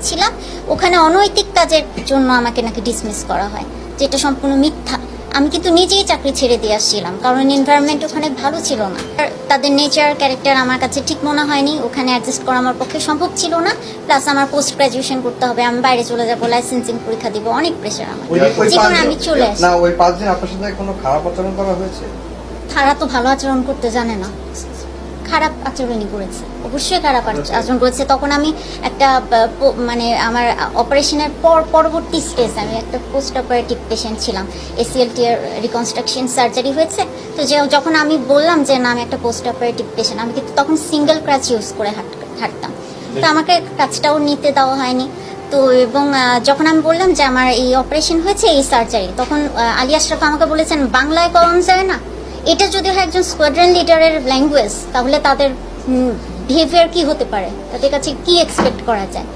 ছিলাম ওখানে অনৈতিক কাজের জন্য আমাকে নাকি ডিসমিস করা হয়, যেটা সম্পূর্ণ মিথ্যা। আমি কিন্তু নিজেই চাকরি ছেড়ে দিয়ে আসছিলাম, কারণ এনভায়রনমেন্ট ওখানে ভালো ছিল না। আর তাদের নেচার ক্যারেক্টার আমার কাছে ঠিক মনে হয়নি, ওখানে অ্যাডজাস্ট করা আমার পক্ষে সম্ভব ছিল না। প্লাস আমার পোস্ট গ্রাজুয়েশন করতে হবে, আমি বাইরে চলে যাবো, লাইসেন্সিং পরীক্ষা দিব, অনেক প্রেশার আমার জীবনে। আমি চলে আসি। না, ওই 5 দিন আপনার সাথে কোনো খারাপ আচরণ করা হয়েছে? তারা তো ভালো আচরণ করতে জানে না, খারাপ আচরণই করেছে, অবশ্যই খারাপ আচরণ করেছে। তখন আমি একটা মানে আমার অপারেশনের পরবর্তী স্টেজ, আমি একটা পোস্ট অপারেটিভ পেশেন্ট ছিলাম, এসিএলটি এর রিকনস্ট্রাকশন সার্জারি হয়েছে। তো যখন আমি বললাম যে না আমি একটা পোস্ট অপারেটিভ পেশেন্ট, আমি কিন্তু তখন সিঙ্গেল ক্রাচ ইউজ করে হাঁটতাম, তো আমাকে কাজটাও নিতে দেওয়া হয়নি। তো এবং যখন আমি বললাম যে আমার এই অপারেশন হয়েছে, এই সার্জারি, তখন আলী আশরাফ আমাকে বলেছেন বাংলায় কম যায় না। এটা যদি হয় একজন স্কোয়াড্রন লিডারের ল্যাঙ্গুয়েজ, তাহলে তাদের বিহেভিয়ার কি হতে পারে, তাদের কাছে কি এক্সপেক্ট করা যায়।